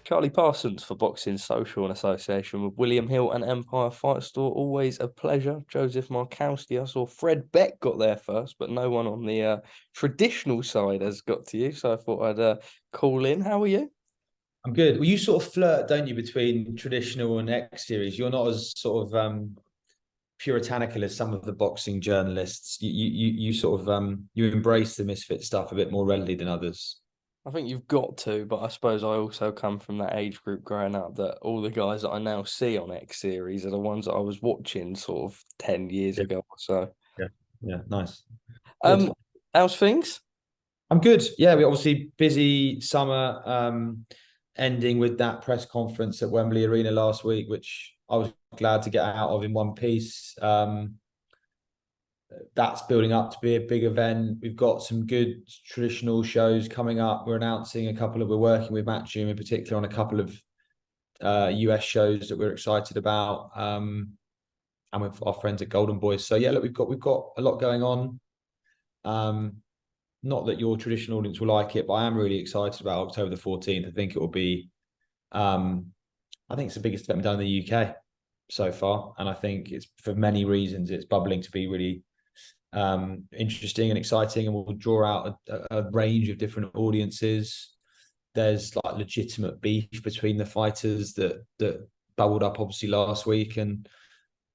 Charlie Parsons for Boxing Social and Association with William Hill and Empire Fight Store. Always a pleasure. Joseph Markowski. I saw Fred Beck got there first, but no one on the traditional side has got to you. So I thought I'd call in. How are you? I'm good. Well, you sort of flirt, don't you, between traditional and X series. You're not as sort of puritanical as some of the boxing journalists. You sort of you embrace the misfit stuff a bit more readily than others. I think you've got to, but I suppose I also come from that age group growing up that all the guys that I now see on X series are the ones that I was watching sort of 10 years Yeah, ago or so. yeah, yeah. Nice. Good. Um, how's things? I'm good. Yeah, we obviously busy summer, ending with that press conference at Wembley Arena last week, which I was glad to get out of in one piece. That's building up to be a big event. We've got some good traditional shows coming up. We're working with Matchroom in particular on a couple of US shows that we're excited about. And with our friends at Golden Boys. So yeah, look, we've got a lot going on. Um, Not that your traditional audience will like it, but I am really excited about October the 14th. Um, I think it's the biggest event we've done in the UK so far. And I think it's for many reasons, it's bubbling to be really interesting and exciting, and we'll draw out a range of different audiences. There's like legitimate beef between the fighters that bubbled up obviously last week, and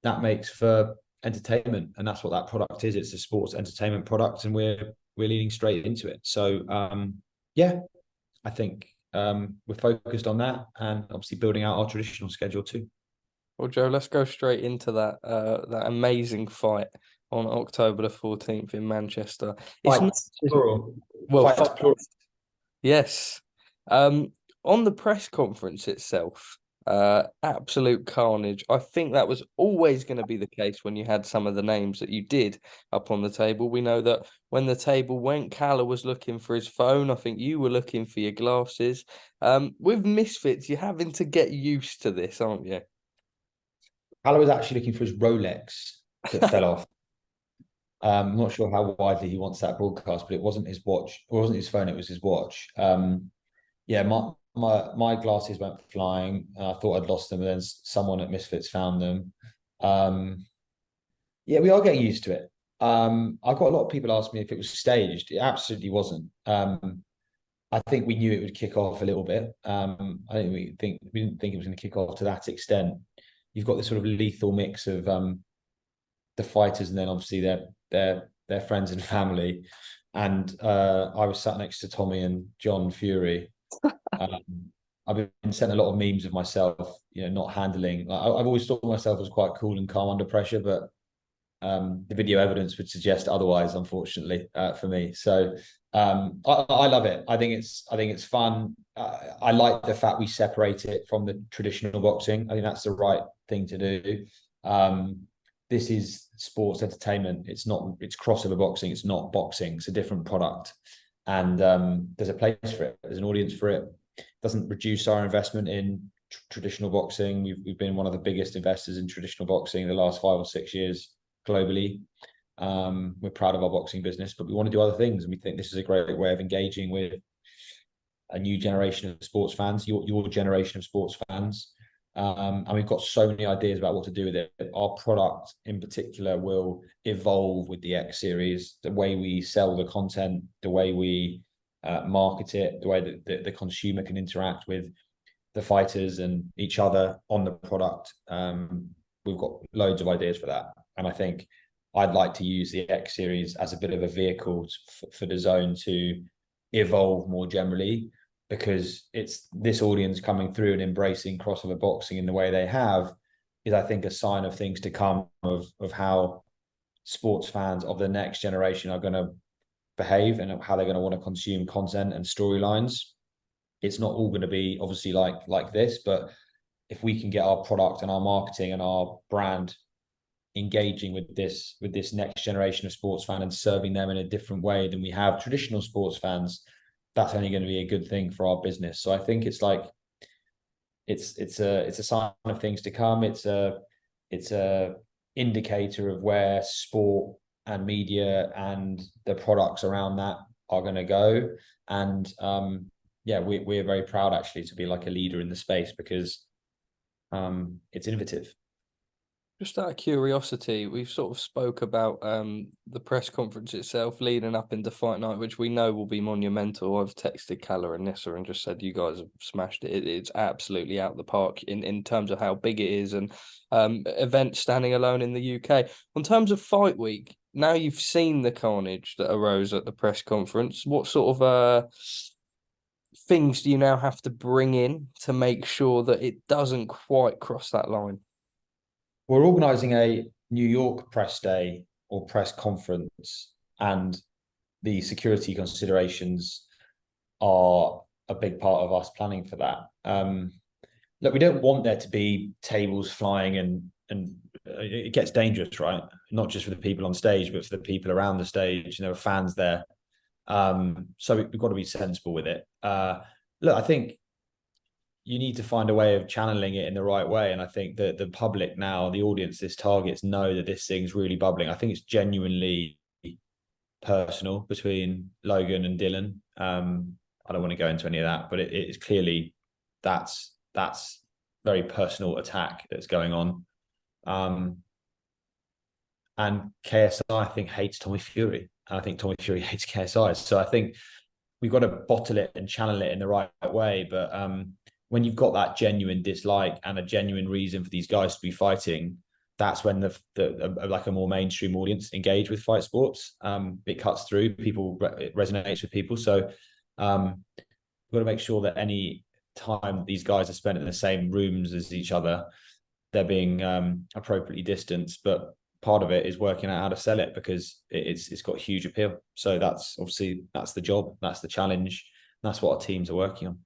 that makes for entertainment, and that's what that product is. It's a sports entertainment product, and we're leaning straight into it. So yeah, I think we're focused on that, and obviously building out our traditional schedule too. Well, Joe, let's go straight into that amazing fight on October the 14th in Manchester. It's not Fights plural. well, Fights plural. yes. On the press conference itself, absolute carnage. I think that was always going to be the case when you had some of the names that you did up on the table. We know that when the table went, Calla was looking for his phone. I think you were looking for your glasses. With Misfits, you're having to get used to this, aren't you? Haller was actually looking for his Rolex that fell off. I'm not sure how widely he wants that broadcast, but it wasn't his watch. It wasn't his phone. It was his watch. Yeah, my glasses went flying. I thought I'd lost them, and then someone at Misfits found them. Um, yeah, we are getting used to it. I got a lot of people ask me if it was staged. It absolutely wasn't. I think we knew it would kick off a little bit. I think we didn't think it was going to kick off to that extent. You've got this sort of lethal mix of the fighters, and then obviously their friends and family. And I was sat next to Tommy and John Fury. Um, I've been sent a lot of memes of myself, not handling. I've always thought myself as quite cool and calm under pressure, but the video evidence would suggest otherwise, unfortunately, for me. So I love it. I think it's fun. I like the fact we separate it from the traditional boxing. I think that's the right thing to do. Um, this is sports entertainment. It's crossover boxing. It's not boxing. It's a different product, and there's a place for it. There's an audience for it. It doesn't reduce our investment in traditional boxing. We've been one of the biggest investors in traditional boxing in the last 5 or 6 years globally. We're proud of our boxing business, but we want to do other things, and we think this is a great way of engaging with a new generation of sports fans, your generation of sports fans. And we've got so many ideas about what to do with it. Our product in particular will evolve with the X series, the way we sell the content, the way we market it, the way that the consumer can interact with the fighters and each other on the product. We've got loads of ideas for that. And I think I'd like to use the X series as a bit of a vehicle for the zone to evolve more generally, because it's this audience coming through and embracing crossover boxing in the way they have is, I think, a sign of things to come of how sports fans of the next generation are going to behave and how they're going to want to consume content and storylines. It's not all going to be obviously like this, but if we can get our product and our marketing and our brand engaging with this next generation of sports fan and serving them in a different way than we have traditional sports fans, that's only going to be a good thing for our business. So I think it's like it's a sign of things to come. It's a indicator of where sport and media and the products around that are going to go. And yeah, we're very proud actually to be like a leader in the space because it's innovative. Just out of curiosity, we've sort of spoke about the press conference itself leading up into fight night, which we know will be monumental. I've texted Calla and Nissa and just said you guys have smashed it. It's absolutely out the park in terms of how big it is and events standing alone in the UK. In terms of fight week, now you've seen the carnage that arose at the press conference. What sort of things do you now have to bring in to make sure that it doesn't quite cross that line? We're organising a New York press day or press conference, and the security considerations are a big part of us planning for that. Look, we don't want there to be tables flying and it gets dangerous, right? Not just for the people on stage, but for the people around the stage. There are fans there. So we've got to be sensible with it. Look, I think you need to find a way of channeling it in the right way. And I think that the public now, the audience this targets, know that this thing's really bubbling. I think it's genuinely personal between Logan and Dylan. I don't want to go into any of that, but it is clearly that's very personal attack that's going on. And KSI, I think, hates Tommy Fury. And I think Tommy Fury hates KSI. So I think we've got to bottle it and channel it in the right way. But when you've got that genuine dislike and a genuine reason for these guys to be fighting, that's when the like a more mainstream audience engage with fight sports. It cuts through people, it resonates with people. So we've got to make sure that any time these guys are spent in the same rooms as each other, they're being appropriately distanced. But part of it is working out how to sell it because it's got huge appeal. So that's the job, that's the challenge, that's what our teams are working on.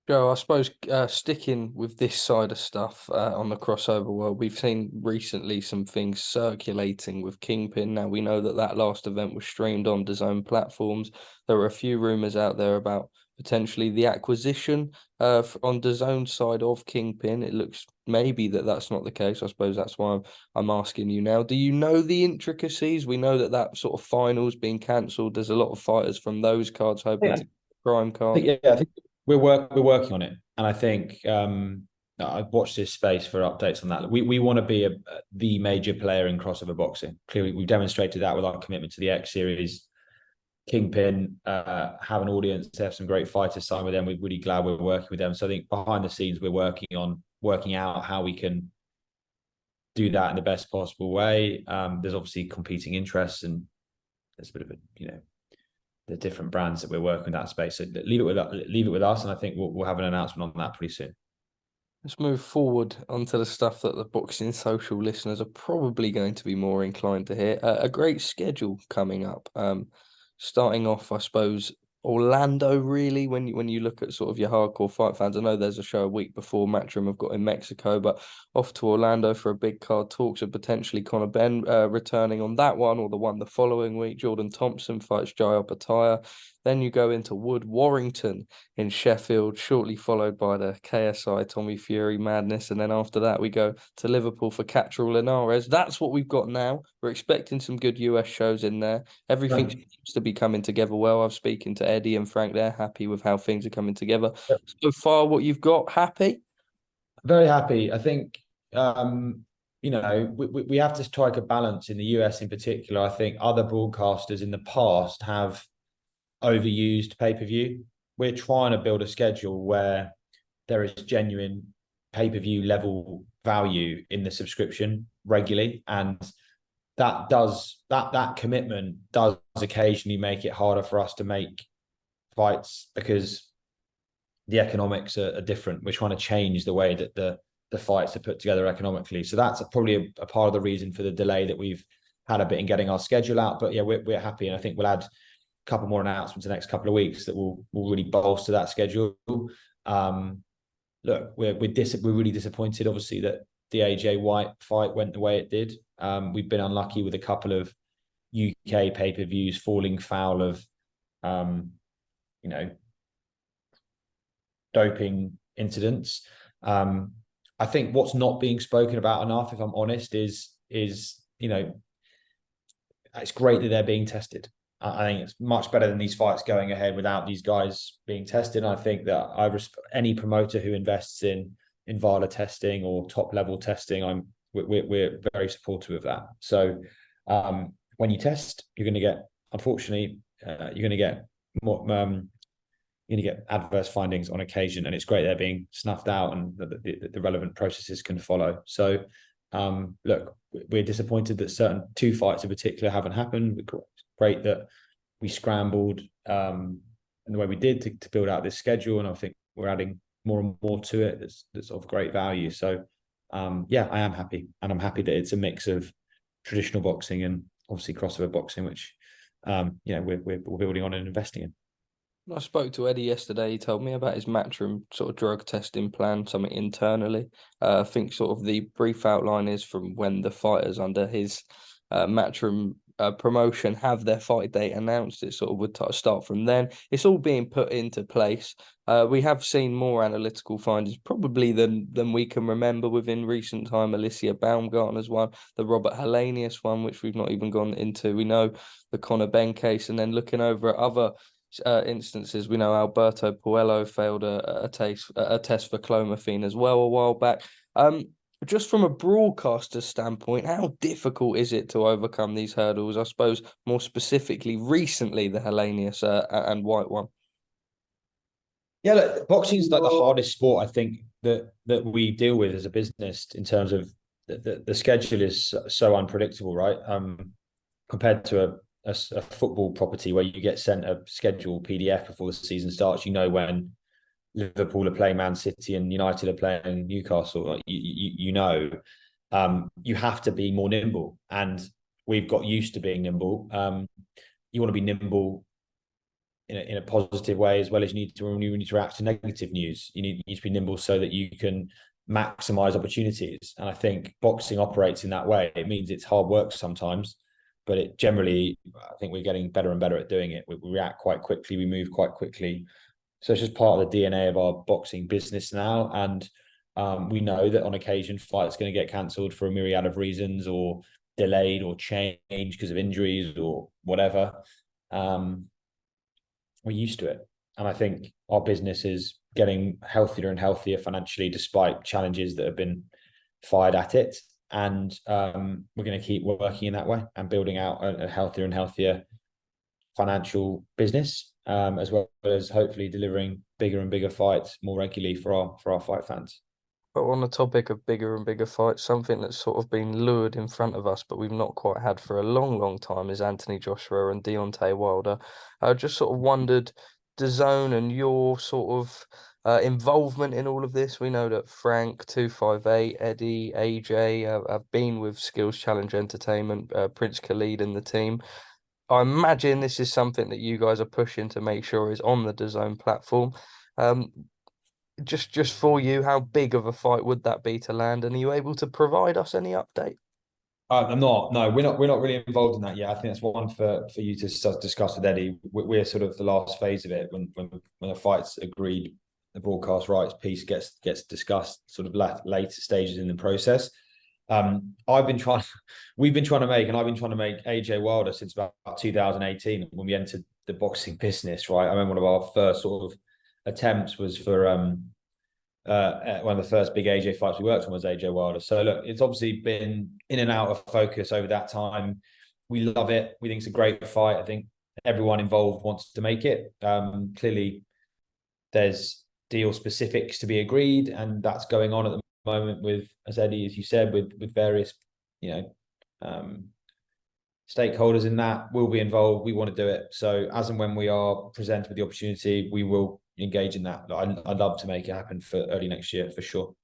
Joe, I suppose sticking with this side of stuff on the crossover world, we've seen recently some things circulating with Kingpyn. Now, we know that that last event was streamed on DAZN platforms. There are a few rumours out there about potentially the acquisition on DAZN's side of Kingpyn. It looks maybe that's not the case. I suppose that's why I'm asking you now. Do you know the intricacies? We know that that sort of final's been cancelled. There's a lot of fighters from those cards hoping to get the prime card. I think we're working on it, and I think I've watched this space for updates on that. We want to be the major player in crossover boxing. Clearly, we've demonstrated that with our commitment to the X Series. Kingpyn have an audience. They have some great fighters signed with them. We're really glad we're working with them. So I think behind the scenes, we're working out how we can do that in the best possible way. There's obviously competing interests, and there's a bit of the different brands that we're working in that space. So leave it with us, and I think we'll have an announcement on that pretty soon. Let's move forward onto the stuff that the Boxing Social listeners are probably going to be more inclined to hear. A great schedule coming up. Starting off, I suppose, Orlando, really, when you look at sort of your hardcore fight fans. I know there's a show a week before Matchroom have got in Mexico, but off to Orlando for a big card. Talks of potentially Conor Benn returning on that one or the one the following week. Jordan Thompson fights Jai Opetaia. Then you go into Wood Warrington in Sheffield, shortly followed by the KSI Tommy Fury madness. And then after that, we go to Liverpool for Catterall Linares. That's what we've got now. We're expecting some good US shows in there. Everything seems to be coming together well. I'm speaking to Eddie and Frank. They're happy with how things are coming together. So far, what you've got, happy? Very happy. I think, we have to strike a balance in the US in particular. I think other broadcasters in the past have overused pay-per-view. We're trying to build a schedule where there is genuine pay-per-view level value in the subscription regularly, and that commitment does occasionally make it harder for us to make fights because the economics are different. We're trying to change the way that the fights are put together economically. So that's probably a part of the reason for the delay that we've had a bit in getting our schedule out. But yeah, we're happy, and I think we'll add couple more announcements in the next couple of weeks that will really bolster that schedule. Look, we're really disappointed, obviously, that the AJ White fight went the way it did. We've been unlucky with a couple of UK pay-per-views falling foul of, doping incidents. I think what's not being spoken about enough, if I'm honest, is it's great that they're being tested. I think it's much better than these fights going ahead without these guys being tested. And I think that any promoter who invests in VADA testing or top level testing, we're very supportive of that. So when you test, you're going to get, unfortunately, you're going to get more. You're going to get adverse findings on occasion, and it's great they're being snuffed out and the relevant processes can follow. So, look, we're disappointed that certain two fights in particular haven't happened. Great that we scrambled in the way we did to build out this schedule, and I think we're adding more and more to it that's of great value. So, yeah, I am happy, and I'm happy that it's a mix of traditional boxing and obviously crossover boxing, which we're building on and investing in. I spoke to Eddie yesterday. He told me about his Matchroom sort of drug testing plan, something internally. I think sort of the brief outline is from when the fighters under his Matchroom promotion have their fight date announced. It sort of would start from then. It's all being put into place. We have seen more analytical findings probably than we can remember within recent time. Alicia Baumgartner's one, the Robert Helenius one, which we've not even gone into. We know the Conor Benn case, and then looking over at other instances, we know Alberto Puello failed a test for clomiphene as well a while back. Just from a broadcaster's standpoint, how difficult is it to overcome these hurdles? I suppose more specifically, recently the Helenius and White one. Yeah, look, boxing is like the hardest sport I think that we deal with as a business in terms of the schedule is so unpredictable, right? Compared to a football property where you get sent a scheduled PDF before the season starts. You know when Liverpool are playing Man City and United are playing Newcastle. You know, you have to be more nimble, and we've got used to being nimble. You want to be nimble in a positive way as well as you need to react to negative news. You need to be nimble so that you can maximize opportunities. And I think boxing operates in that way. It means it's hard work sometimes, but it generally, I think we're getting better and better at doing it. We react quite quickly, we move quite quickly. So it's just part of the DNA of our boxing business now. And we know that on occasion, fights are going to get cancelled for a myriad of reasons, or delayed or changed because of injuries or whatever. We're used to it. And I think our business is getting healthier and healthier financially, despite challenges that have been fired at it. And we're going to keep working in that way and building out a healthier and healthier financial business, as well as hopefully delivering bigger and bigger fights more regularly for our fight fans. But on the topic of bigger and bigger fights, something that's sort of been lured in front of us, but we've not quite had for a long, long time, is Anthony Joshua and Deontay Wilder. I just sort of wondered, DAZN and your sort of involvement in all of this. We know that Frank, 258, Eddie, AJ have been with Skills Challenge Entertainment, Prince Khalid and the team. I imagine this is something that you guys are pushing to make sure is on the DAZN platform. Just for you, how big of a fight would that be to land? And are you able to provide us any update? I'm not. No, we're not really involved in that yet. I think that's one for you to discuss with Eddie. We're sort of the last phase of it when a fight's agreed, the broadcast rights piece gets discussed sort of later stages in the process. We've been trying to make AJ Wilder since about 2018 when we entered the boxing business, right? I remember one of our first sort of attempts was for one of the first big AJ fights we worked on was AJ Wilder. So look, it's obviously been in and out of focus over that time. We love it. We think it's a great fight. I think everyone involved wants to make it. Clearly, there's deal specifics to be agreed, and that's going on at the moment with, as Eddie, as you said, with various, stakeholders in that will be involved. We want to do it. So as and when we are presented with the opportunity, we will engage in that. I'd love to make it happen for early next year for sure.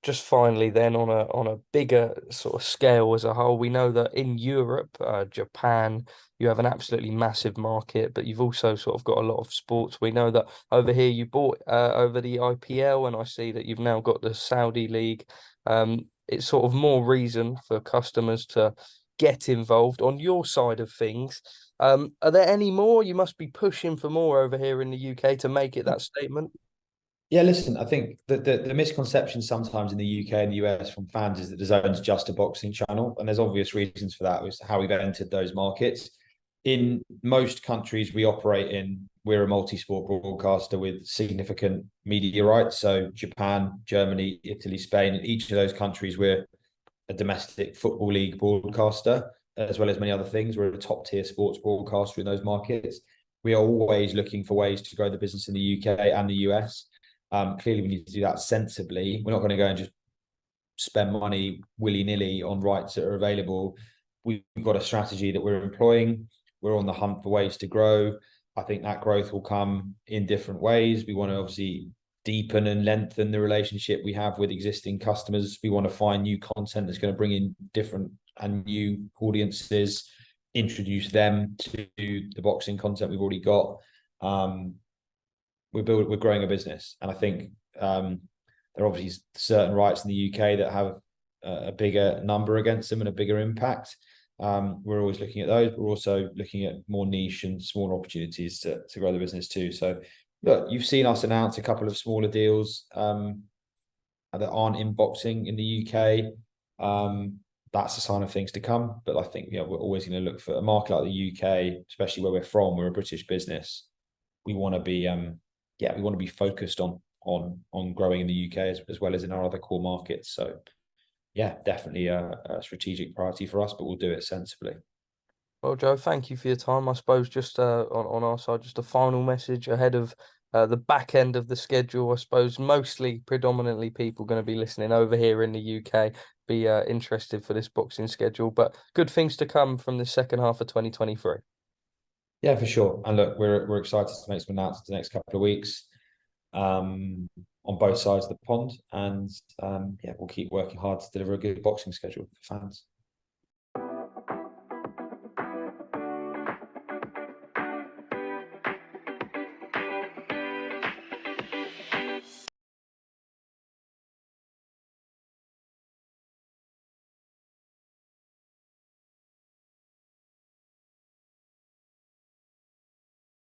Just finally, then on a bigger sort of scale as a whole, we know that in Europe, Japan, you have an absolutely massive market, but you've also sort of got a lot of sports. We know that over here you bought over the IPL, and I see that you've now got the Saudi League. It's sort of more reason for customers to get involved. On your side of things, are there any more? You must be pushing for more over here in the UK to make it that statement. Yeah, listen, I think that the misconception sometimes in the UK and the US from fans is that DAZN's just a boxing channel, and there's obvious reasons for that. It's how we've entered those markets. in most countries we operate in, we're a multi-sport broadcaster with significant media rights. So Japan, Germany, Italy, Spain, in each of those countries, we're a domestic football league broadcaster, as well as many other things. We're a top tier sports broadcaster in those markets. We are always looking for ways to grow the business in the UK and the US. Clearly, we need to do that sensibly. We're not going to go and just spend money willy-nilly on rights that are available. We've got a strategy that we're employing. We're on the hunt for ways to grow. I think that growth will come in different ways. We want to obviously deepen and lengthen the relationship we have with existing customers. We want to find new content that's going to bring in different and new audiences, introduce them to the boxing content we've already got. We're growing a business, and I think there are obviously certain rights in the UK that have a bigger number against them and a bigger impact. We're always looking at those, but we're also looking at more niche and smaller opportunities to grow the business too. So look, you've seen us announce a couple of smaller deals that aren't in boxing in the UK. That's a sign of things to come. But I think we're always going to look for a market like the UK, especially where we're from. We're a British business. We want to be we want to be focused on growing in the UK as well as in our other core markets. So yeah, definitely a strategic priority for us, but we'll do it sensibly. Well, Joe, thank you for your time. I suppose just on our side, just a final message ahead of the back end of the schedule. I suppose mostly, predominantly people going to be listening over here in the UK, be interested for this boxing schedule, but good things to come from the second half of 2023. Yeah, for sure. And look, we're excited to make some announcements the next couple of weeks on both sides of the pond. And we'll keep working hard to deliver a good boxing schedule for fans.